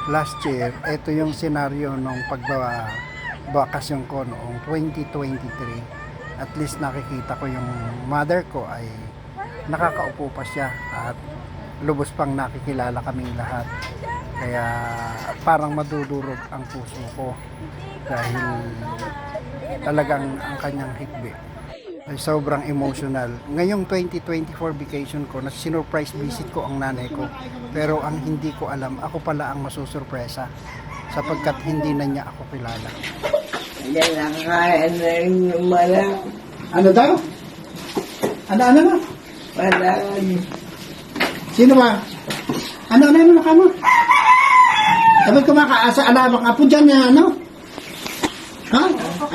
last year, ito yung senaryo nung pagbabakasyon ko noong 2023. At least nakikita ko yung mother ko ay nakakaupo pa siya at lubos pang nakikilala kaming lahat. Kaya parang madudurog ang puso ko dahil talagang ang kanyang hikbi ay sobrang emotional. Ngayong 2024 vacation ko, sinurprise visit ko ang nanay ko. Pero ang hindi ko alam, ako pala ang masusurpresa sapagkat hindi na niya ako kilala. Yan lang kaya na yung malak. Ano daw? Ano na? Wala. Sino ba? Ano mo? Sabi ko makaasa, alabang apo dyan na ano? Ha?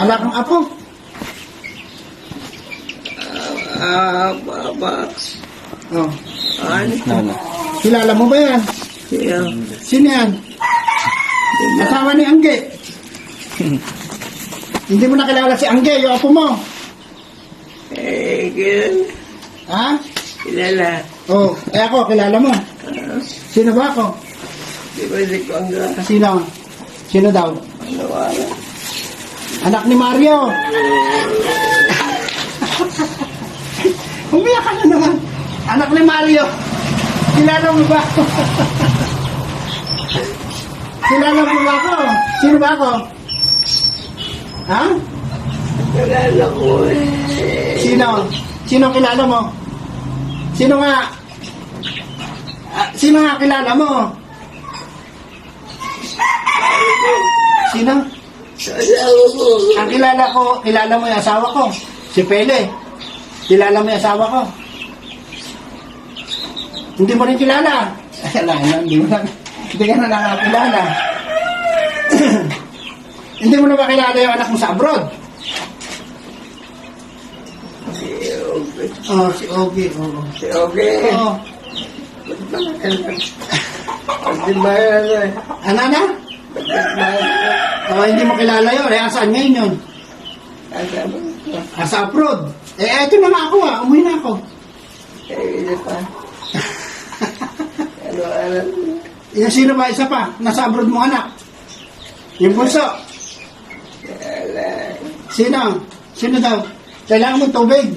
Alabang apo? Baba. Oh. Ano? Kilala mo ba yan? Siya. Sino yan? Asawa ni Angge. Hindi mo nakilala si Angge, yung apo mo. Kilala. Ha? Kilala. Oh, ako, kilala mo. Sino ba ako? Di ba si Konga? Sino? Sino daw? Ano wala? Anak ni Mario. Umiyak ka na naman. Anak ni Mario. Kilala mo ba ako? Kilala mo ba ako? Sino ba ako? Ha? Kilala ko eh. Sino? Sino kilala mo? Sino nga? Sino nga kilala mo? Sino? Asawa ko. Ang kilala mo yung asawa ko. Si Pele. Kilala mo yung asawa ko. Hindi mo rin kilala. Hindi ka na nakakilala. Hindi mo na ba kilala yung anak mo sa abroad? Oh, si Ogie. Oo. Si Oge. Oo. Di ba yan? Ano na? Oh, hindi mo kilala yun. Eh, asaan ngayon yun? Asawa ko. Sa abroad. Eto na nga ako Umuwi na ako. Hindi pa. Ano alam mo? Yung sino ba isa pa? Nasa abroad mo anak? Yung bunso? Wala. Sino? Sino daw? Kailangan mo tubig.